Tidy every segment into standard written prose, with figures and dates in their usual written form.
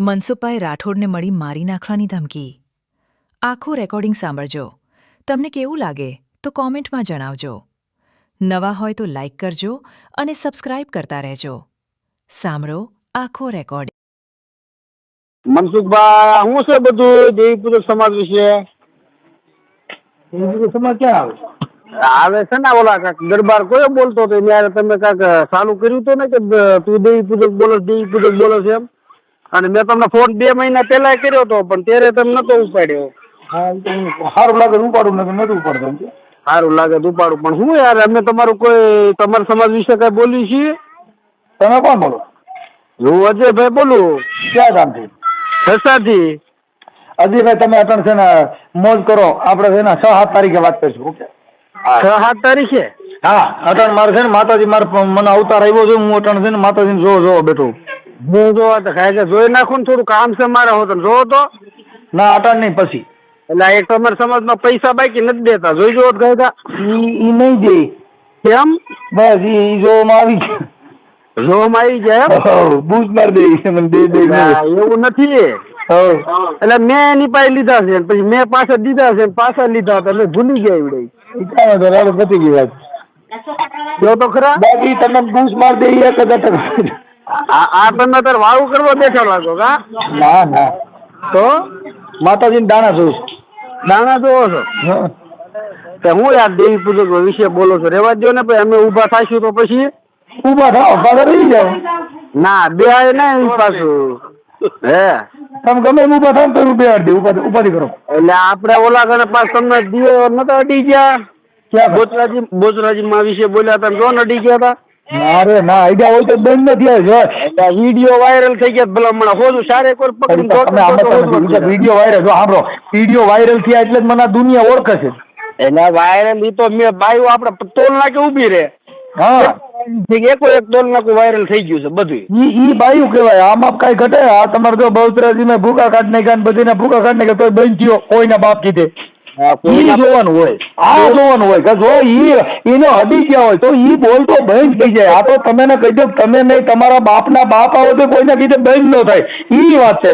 મનસુખભાઈ રાઠોડને મળી મારી નાખવાની ધમકી. આખું રેકોર્ડિંગ સાંભળજો. તમને કેવું લાગે તો કોમેન્ટમાં જણાવજો. નવા હોય તો લાઇક કરજો અને સબસ્ક્રાઇબ કરતા રહેજો. સાંભળો આખો રેકોર્ડિંગ. મનસુખભાઈ શું છે બધું દેવી પૂજક સમાજ વિશે? સમાજ ક્યાં આવે છે ને ઓલા કાક દરબાર કયો બોલતો હતો ત્યારે તમે કાક ચાલુ કર્યું હતું ને કે તું દેવી પૂજક બોલો છે એમ. અને મેં તમને ફોન 2 મહિના પહેલા કર્યો હતો પણ ત્યારે તમે નતો ઉપાડ્યો. સારું લાગે ઉપાડું નથી ઉપાડતો. સારું લાગે ઉપાડું પણ શું યાર અમે તમારા સમાજ વિશે કઈ બોલી છીએ? તમે કોણ બોલો? હું અજયભાઈ બોલું. ક્યાં ગામથી? ખસાથી. અજયભાઈ તમે અટણ છે ને મોજ કરો. આપણે છે ને 6-7 તારીખે વાત કરીશું. ઓકે 6-7 તારીખે? હા અટણ મારે છે ને માતાજી મને અવતાર આવ્યો છે. હું અટણ છે ને માતાજીને જોવો બેઠો. હું જોવા તો ખાય કે જોઈ નાખું ને થોડું કામ છે મારે હોત જોવો તો. ના અટણ નહીં પછી. એટલે એક તમારા સમાજમાં પૈસા બાકી નથી દેતા જોઈ જોવો ગયા ઈ નહીં દે. કેમ? બસ ઈ જોવામાં આવી છે. જોવામાં આવી જાય બૂસ મારી દે મને દે એવું નથી. એટલે મેં એની પાસે લીધા છે પછી મેં પાછા દીધા છે પાછા લીધા હતા એટલે ભૂલી ગયા એવડે પતી ગઈ વાત. જો તો ખરા બાકી તમે બૂસ મારી દે 1000 આ તમે તાર વાળું કરવા બેઠા લાગો કા? ના તો માતાજીને દાણા જોઉં દાણા જોવો છો હું યાર દેવી પૂજક વિશે બોલો છો? રેવા દો ને ભાઈ અમે ઉભા થાશું તો પછી ઉભા થાવ પાછા રહી જાવ. ના બે આવે ને પાછું હે તમે ગમે એમ ઉભા થાવ તો રૂપિયા દે ઉપાધિ કરો. એટલે આપડે ઓલા ઘરે પાસ તમને દિયો નતા અડી ગયા? ક્યાં બોચરાજી માં વિશે બોલ્યા હતા જો અડી ગયા હતા? અરે ના આઈડિયા હોય તો બંધ નથી. વિડીયો વાયરલ થઈ ગયા ભલા હમણાં હોજું સારે કોઈ પકડી વિડીયો વાયરલ જો સાંભળો વિડીયો વાયરલ થયા એટલે જ મને દુનિયા ઓળખે છે. એટલે વાયરલ ઈ તો મેં બાયું આપડે તોલ નાખે ઉભી રે. હા એક તોલ નાખું વાયરલ થઈ ગયું છે બધું. ઈ બાયું કહેવાય. આમાં કઈ ઘટે? આ તમારે જો બહુચરાજી માં ભૂકા કાઢ નાખ્યા બધીને ભૂકા કાઢ નાખ્યા તો બંધ થયો કોઈના બાપ કીધે. જોવાનું હોય આ જોવાનું હોય કે જો એને અડી ગયા હોય તો ઈ બોલતો બંધ થઈ જાય. આ તો તમે ને કહી દો તમે નહીં તમારા બાપના બાપ આવે તો કોઈના કીધે બંધ ન થાય. ઈ વાત છે.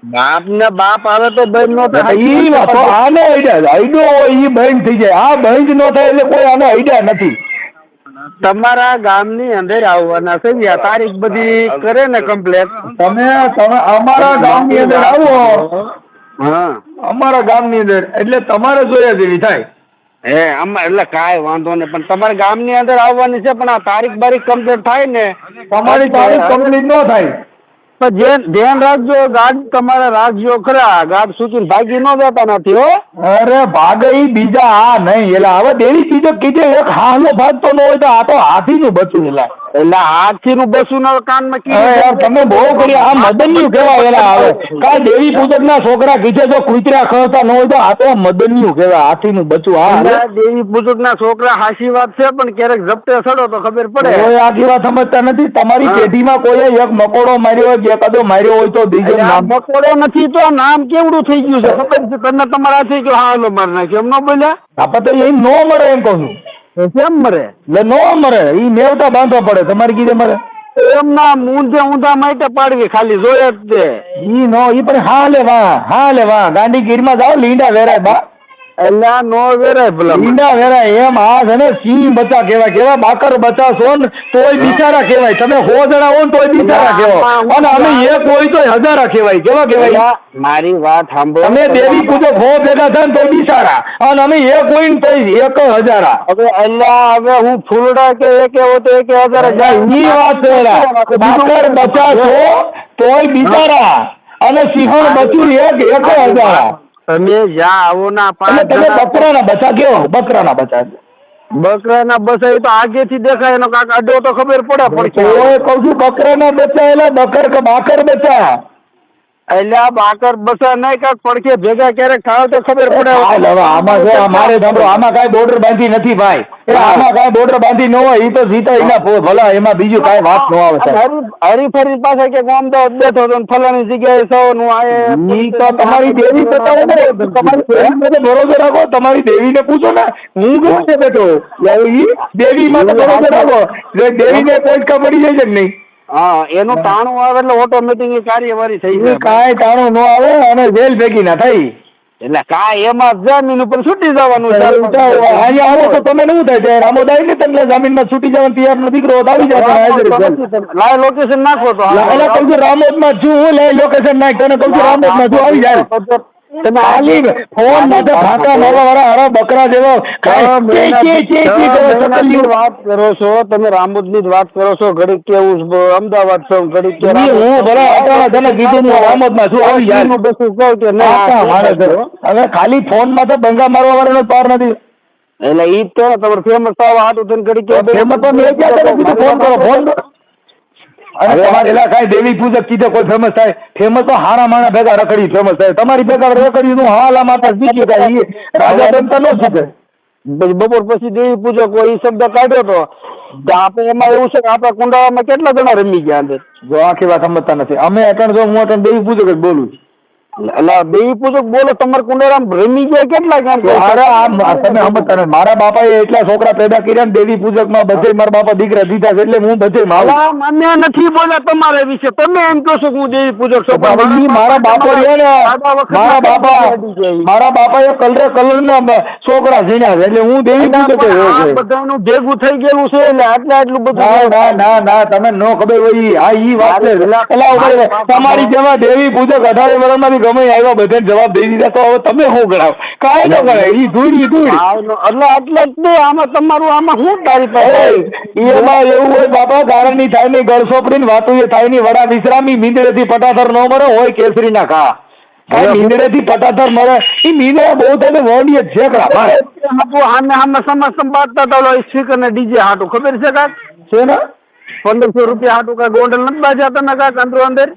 બાપ ને બાપ આવે તો બંધ નો થાય. ઈ વાત આને આઈડો હોય ઈ બંધ થઈ જાય. આ બંધ ન થાય એટલે કોઈ આને આઈડિયા નથી. તમારા ગામની અંદર આવવાના છે તારીખ બધી કરે ને કમ્પ્લેટ. તમે અમારા ગામની અંદર આવો. હા અમારા ગામની અંદર એટલે તમારે જોયા જેવી થાય. એટલે કાંઈ વાંધો નહીં પણ તમારા ગામની અંદર આવવાની છે પણ આ તારીખ બારીખ કમ્પ્લીટ થાય ને તમારી તારીખ કમ્પ્લીટ ન થાય પણ ધ્યાન રાખજો. ગાઢ તમારે રાખજો ખરા. ગાઢ સૂચીને ભાગી ન જતા નથી હો. અરે ભાગે ઈ બીજા આ નહીં. એટલે હવે દેવી ચીજો કીધે એક હાલો ભાગતો ન હોય તો આ તો હાથી નું બચું. એટલે હાથી નું બસું ના કાનમાં યાર તમે બહુ કરી આ મદન્યું કહેવાય. એલા આવે કા દેવી પૂજક ના છોકરા કીધે જો કુતરા ખવતા ન હોય તો આ તો મદન્યું કહેવાય. હાથી નું બચું. હા દેવી પૂજક ના છોકરા હાચી વાત છે પણ ક્યારેક ઝપટે સડો તો ખબર પડે. કોઈ આખી વાત સમજતા નથી. તમારી પેઢીમાં કોઈ એક મકોડો માર્યો હોય એકાદો માર્યો હોય તો બીજો મકોડો નથી તો નામ કેવડું થઈ ગયું છે ખબર છે તમને? તમારા થઈ ગયો હાલો મારી નાખ્યો એમ ન બોલ્યા? આપણે તો એ નો મળે એમ કહું છું. કેમ મરે? એટલે નો મરે. ઈ નેવતા બાંધવા પડે. તમારે કીધે મરે એમના ઊંધા માટે પાડવી ખાલી જોયે જ તે. ઈ નો ઈ પણ હા લેવા ગાંડી ગીરમાં જાઓ લીંડા વેરાય બા. એટલે નો વેરાય ભલા લીંડા વેરાય એમ. આ છે ને સિંહ બચ્ચા કહેવાય. કેવા બાકર બચ્ચા છો ને તોય બિચારા કહેવાય. તમે 100 જણા હો ને તોય બિચારા કહેવાય અને અમે એક હોય તોય હજારા કહેવાય. કેવા કહેવાય? મારી વાત સાંભળો. તમે દેવી પૂજક 100 ભેગા થાય ને તોય બિચારા અને અમે એક હોય ને તોય એક હજારા. હવે હું ફૂલડા કે એક એવો તો 1000 જાય. ઈ વાત છે. બાકર બચ્ચા છો તોય બિચારા અને સિંહણ બચ્ચું એક હજારા. તમે જ્યાં આવો ના તમે બકરાના બચ્ચા કેવો? બકરાના બચ્ચા એ તો આગેથી દેખાય એનો કાક અડો તો ખબર પડે. પણ કઉ છું બકરાના બચ્ચા એટલે બકર કે બાકર બચ્ચા. એટલે આ બાકર બસા નહીં કાક પડખે ભેગા ક્યારેક થાય તો ખબર પડે. હવે આમાં જો મારે સાંભળો આમાં કાંઈ બોર્ડર બાંધી નથી ભાઈ. આમાં કાંઈ બોર્ડર બાંધી ન હોય ઈ તો જીતા એના ભલા. એમાં બીજું કાંઈ વાત ન આવે. હરીફરી પાસે કે અમદાવાદ બેઠો તો ફલાણી જગ્યાએ સૌનું આ ઈ તો તમારી દેવી બતાવો ને. તમારી દેવી ભરોસો રાખો. તમારી દેવીને પૂછો ને. હું કેમ છે બેઠો દેવી માં તો ભરોસો રાખો. દેવીને પોઈન્ટ કા પડી જાય છે કે નહીં? હા એનું તાણું આવે એટલે ઓટોમેટિક કાર્યવાહી થઈ એ જાય. કાંઈ ટાણું ન આવે અને જેલ ભેગી ના થઈ. એટલે કાંઈ એમાં જમીન ઉપર છૂટી જવાનું. અહીંયા આવો તો તમે શું થાય છે રામોદ આવી ને તમને જમીનમાં છૂટી જવાનો તૈયારનો દીકરો હોત આવી જાય. લાઈવ લોકેશન નાખો તો એટલે કહું છું રામોદમાં છું હું લે લોકેશન નાખ તને કહું છું રામોદમાં છું આવી જાય. તમે ખાલી ફોન માટે ફાંકા મારવા વાળા હારા બકરા જેવો વાત કરો છો તમે, રામોદ ની વાત કરો છો. ઘડીક કેવું અમદાવાદ છો, ઘડીક કે હું ભલે અટાણા તને કીધું હું રામોદમાં છું આવી જાય. બધું કહું કે ના. હવે ખાલી ફોન માં તો બંગા મારવા વાળાનો પાર નથી. એટલે ઈ તો તમારે ફેમસ થવા હાટું થઈને ઘડીક ફેમસ તો મેં ક્યાં તને કીધું ફોન કરો ફોન કરો. અરે તમારે એલા કાંઈ દેવી પૂજક કીધે કોઈ ફેમસ થાય? ફેમસ તો હારા માણા ભેગા રખડી ફેમસ થાય. તમારી ભેગા રખડી નું હાલા માતા શીખી થાય રાજા બનતા ન શીખે. બપોર પછી દેવી પૂજક હોય એ શબ્દ કાઢ્યો તો આપણે એમાં એવું છે કે આપણા કુંડાળામાં કેટલા જણા રમી ગયા અંદર. જો આખી વાત સમજતા નથી. અમે અટણ જો હું અટણ દેવી પૂજક જ બોલું. એટલે દેવી પૂજક બોલો તમારા કુંડાળામાં રમી ગયા કેટલા કામ. અરે આ તમે સમજતા નથી. મારા બાપાએ એટલા છોકરા પેદા કર્યા ને દેવી પૂજક માં બધે મારા બાપા દીકરા દીધા છે એટલે હું બધે મારું. મને નથી બોલ્યા તમારા વિશે. તમે એમ કહો છો કે હું દેવી પૂજક છું. મારા બાપા રહ્યા ને મારા બાપાએ કલર ના છોકરા ઝીણ્યા છે એટલે હું દેવી પૂજક જ. બધાનું ભેગું થઈ ગયેલું છે એટલે આટલું બધું. ના તમે નો ખબર હોય આ ઈ વાત છે. તમારી જેવા દેવી પૂજક 18 વર્ષમાંથી ગમે આવ્યા બધાને જવાબ દઈ દીધા તો હવે તમે શું ગણાવ? કાંઈ ન ગણાય. ઈ ધૂળ એટલે એટલે જ આમાં તમારું આમાં શું તારી પાસે એમાં એવું હોય બાપા કારણ ની થાય ની ગળસોપડી ને વાતું એ થાય ની વડા વિશ્રામી મીંદડે થી પટાથર ન મરે હોય કેસરી ના ખા. કાંઈ મીંદડે થી પટાથર મરે ઈ મીંદડા બહુ થાય વોડીએ ઝેકડા મારે. આમે સમાજ સંભાળતા હતા સ્પીકર ને ડીજે હાટું ખબર છે કાક છે ને 1500 રૂપિયા હાટું કાંઈ ગોંડલ નથી બાજ્યા તમે કાક અંદર.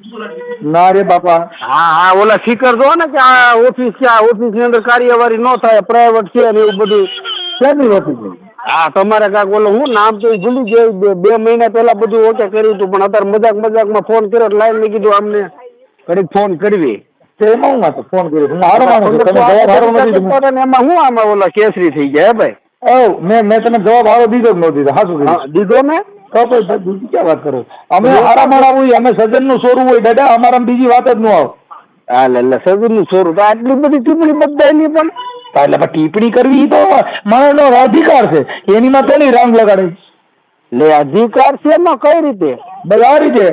ના રે બાપા. હા ઓલા સ્પીકર જો ને કે આ ઓફિસ છે, આ ઓફિસ ની અંદર કાર્યવાહી ન થાય, પ્રાઇવેટ છે ને એવું બધું શેની ઓફિસ? હા તમારે કાક ઓલો હું નામ તો ભૂલી ગયો. 2 મહિના પહેલા બધું ઓકે કર્યું હતું પણ અત્યારે મજાકમાં ફોન કર્યો લાઈન મેં કીધું અમને ઘડીક ફોન કરવી. એમાં હું તો ફોન કર્યો હું હારો માણસ છું. તમે જવાબ હારો નથી દીધો. એમાં હું આમાં ઓલા કેસરી થઈ ગયા ભાઈ. મેં તને જવાબ હારો દીધો જ ન દીધો. હાચું દીધો ને તો બીજી ક્યાં વાત કરો? અમે હારા માણા હોય અમે સજન નું સોરું હોય દાદા અમારા બીજી વાત જ ન આવે. હા એટલે સજન નું સોરું તો આટલી બધી ટિપ્પણી બધાની પણ એટલે ટિપ્પણી કરવી તો માણસનો અધિકાર છે. એની માં તો નહીં રાંગ લગાડે. લે અધિકાર છે એમાં કઈ રીતે? બધા રીતે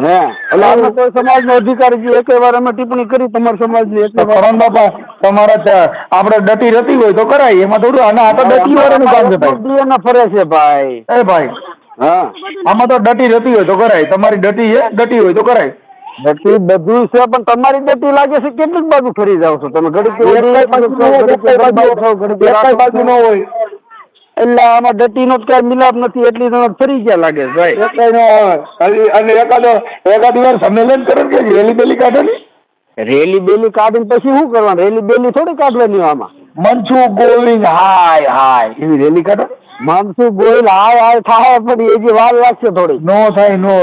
હે એટલે આપણે કોઈ સમાજ નો અધિકાર છે એક વાર અમે ટિપ્પણી કરી તમારા સમાજ ની એટલે કરણ બાપા તમારા આપણે ડટી રતી હોય તો કરાય એમાં થોડું. અને આ તો ડટી વાળાનું કામ છે ભાઈ. ફરે છે ભાઈ. એ ભાઈ હા આમાં તો ડટી રતી હોય તો કરાય. તમારી ડટી છે ડટી હોય તો કરાય. ડટી બધું છે પણ તમારી ડટી લાગે છે કેટલીક બાજુ ફરી જાવ છો તમે? ઘડીક બાજુ ન હોય એટલે આમાં ડટી નો કઈ મિલાપ નથી એટલી જણા ફરી ગયા લાગે છે ભાઈ. અને એકાદ વાર સંમેલન કરે કે રેલી બેલી કાઢે ને. રેલી બેલી કાઢીને પછી શું કરવાનું? રેલી બેલી થોડી કાઢવાની આમાં. મનસુખ ગોવિંદ હાય એવી રેલી કાઢો. મનસુખ ગોહિલ હાય થાય પણ એ જે વાર લાગશે થોડી. નો થાય નો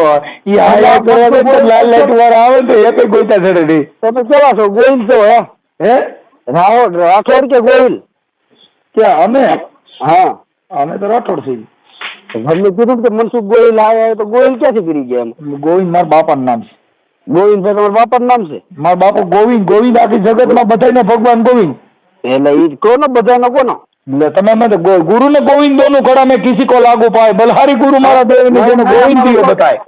ઈ હાય કરે લાલ લાઈટ વાર આવે તો એક ગોઈતા ચડે નહીં. તમે કેવા છો? ગોહિલ છો હે રાઠોડ કે ગોહિલ? ક્યાં અમે? હા અમે તો રાઠોડ છીએ. તમને કીધું કે મનસુખ ગોહિલ હાય તો ગોહિલ ક્યાંથી કરી ગયા? એમ ગોવિંદ મારા બાપાનું નામ છે. ગોવિંદ ભાઈ તમારા બાપાનું નામ છે? મારા બાપુ ગોવિંદ આખી જગતમાં બધાને ભગવાન ગોવિંદ. એટલે ઈ કોનો બધાનો કોનો? તમે ગુરુ ને ગોવિંદ દોનું ખડા મેં કિસી કો લાગુ પાય બલહારી ગુરુ મારા દેવ ને જેને ગોવિંદ દિયો બતાય.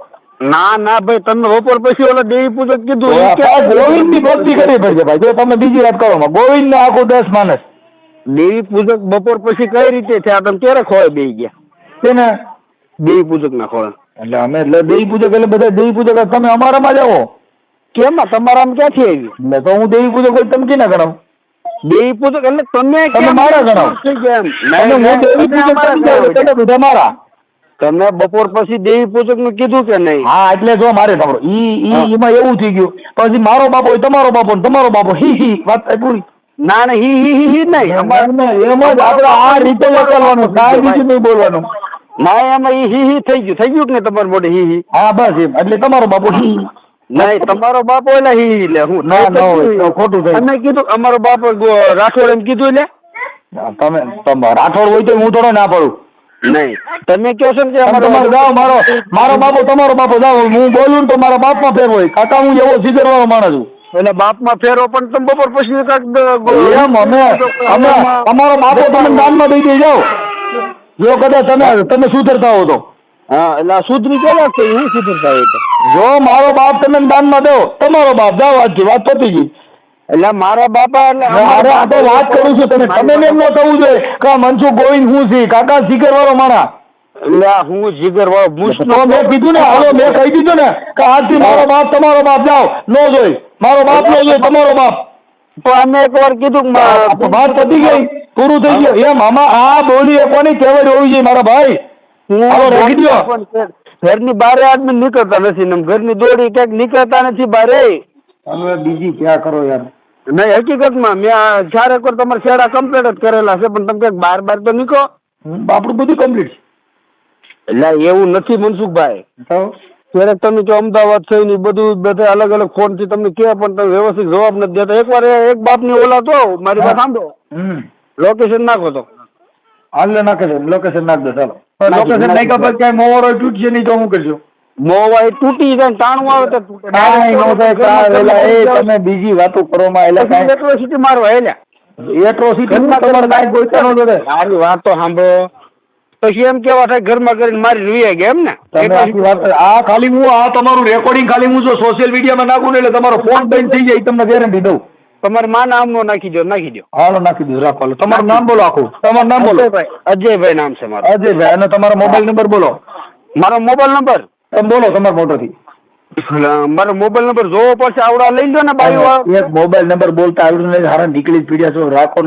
ના ભાઈ તમે બપોર પછી ઓલા દેવી પૂજક કીધું ગોવિંદ ની ભક્તિ કરવી પડશે ભાઈ. જો તમે બીજી વાત કરો ગોવિંદ ને આખું 10 માણસ. દેવી પૂજક બપોર પછી કઈ રીતે થયા? તમે ક્યારે ખોળે બેસી ગયા? છે ને દેવી પૂજક ના ખોળે. એટલે અમે દેવી પૂજક એટલે બધા દેવી પૂજક તમે અમારામાં જ આવો. કેમ તમારામાં ક્યાંથી આવી? એટલે તો હું દેવી પૂજક હોય તમે કેના ગણાવ? દેવી પૂજક એટલે તમે મારા ગણાવ. બધા મારા. તમે બપોર પછી દેવી પૂજક નું કીધું કે નહીં? હા એટલે જો મારે ખબર એમાં એવું થઈ ગયું પછી મારો બાપો હોય તમારો બાપો તમારો બાપો હી વાત પૂરી. ના હી નહીં એમ જ આપડે આ રીતે કરવાનું કાંઈ બીજું નહીં બોલવાનું. ના એમાં હી થઈ ગયું ને તમારું મોઢે હી. હા બસ એમ એટલે તમારો બાપો હી નહીં તમારો બાપો એટલે હી લે હું ના ખોટું થાય. તમે કીધું અમારો બાપો રાઠોડ એમ કીધું એટલે તમે રાઠોડ હોય તો હું થોડો ના પડું. નહીં તમે કહો છો ને કે તમારે જાઓ મારો બાપો તમારો બાપો જાઓ, હું બોલું ને તો મારા બાપમાં ફેર હોય. કાકા હું એવો સિગરવાળો માણસ છું. એટલે બાપમાં ફેરો પણ તમે બપોર પછી એમ અમે તમારો બાપો તમે દાનમાં દઈ દઈ જાઓ જો કદાચ તમે સુધરતા હો તો. હા એટલે સુધરી કેલા છે હું સુધરતા હોય તો જો મારો બાપ તમે દાનમાં દો, તમારો બાપ જાઓ, આજથી વાત પતી ગઈ. એટલે મારા બાપા એટલે અરે આ તો વાત કરું છું, તમે એમ ન થવું જોઈએ કે મનસુખ ગોવિંદ હું છે કાકા સિગરવાળો માણા. એટલે હું જીગર વાળો તો મેં કીધું ને હાલો મેં કહી દીધું ને કે આજથી મારો બાપ તમારો બાપ જાઓ, નો જોઈ મારો બાપ નો જોઈ તમારો બાપ. તો અમે એક વાર કીધું વાત પતી ગઈ, પૂરું થઈ ગયું. એમ આમાં આ બોલી એ કોની કહેવત હોવી જોઈએ મારા ભાઈ. હાલો રાખી દો. ઘરની બહાર આદમી નીકળતા નથી ને ઘરની દોડી ક્યાંક નીકળતા નથી બહાર. હવે બીજી ક્યાં કરો યાર. નહીં હકીકતમાં મેં ચારેક વાર તમારા શેડા કમ્પ્લીટ જ કરેલા છે પણ તમે ક્યાંક બહાર તો નીકળો. આપણું બધું કમ્પ્લીટ છે. એટલે એવું નથી મનસુખભાઈ, ક્યારેક તમે જો અમદાવાદ થઈ ને બધા અલગ અલગ ફોન થી તમને કહે પણ તમે વ્યવસ્થિત જવાબ નથી દેતા. એકવાર એક બાપની ઓલા તો મારી વાત સાંભળો, લોકેશન નાખો તો હાલ નાખે છે, લોકેશન નાખ દો ચાલો. લોકેશન નાખ્યા પછી ક્યાંય મોવારો તૂટશે નહીં તો શું કરશો? મોવાઈ તૂટી જાય ને તાણું આવે તો તૂટે. કાંઈ નો થાય. તમે બીજી વાતો કરો માં એટલે કાંઈ એટ્રોસિટી મારવા હેલ્યા એટ્રોસિટી તમારે કાંઈ ગોઈતા નો જોડે. મારી વાત તો સાંભળો પછી એમ કેવા થાય ઘરમાં કરીને મારી રૂયા ગયા એમ ને. તમે આખી વાત આ ખાલી હું આ તમારું રેકોર્ડિંગ ખાલી હું જો સોશિયલ મીડિયામાં નાખું ને એટલે તમારો ફોન બંધ થઈ જાય તમને ગેરંટી દઉં. તમારે માં નામ નો નાખી દો હાલો નાખી દો રાખો. હાલો તમારું નામ બોલો આખું. તમારું નામ બોલો. અજયભાઈ નામ છે મારું. અજયભાઈ. અને તમારો મોબાઈલ નંબર બોલો. મારો મોબાઈલ નંબર તમે બોલો તમારા મોટોથી. મારો મોબાઈલ નંબર જોવો પડશે આવડા લઈ લો ને બાઈ એક મોબાઈલ નંબર બોલતા આવડું નહીં હારા નીકળી જ પીડ્યા છો રાખો ને.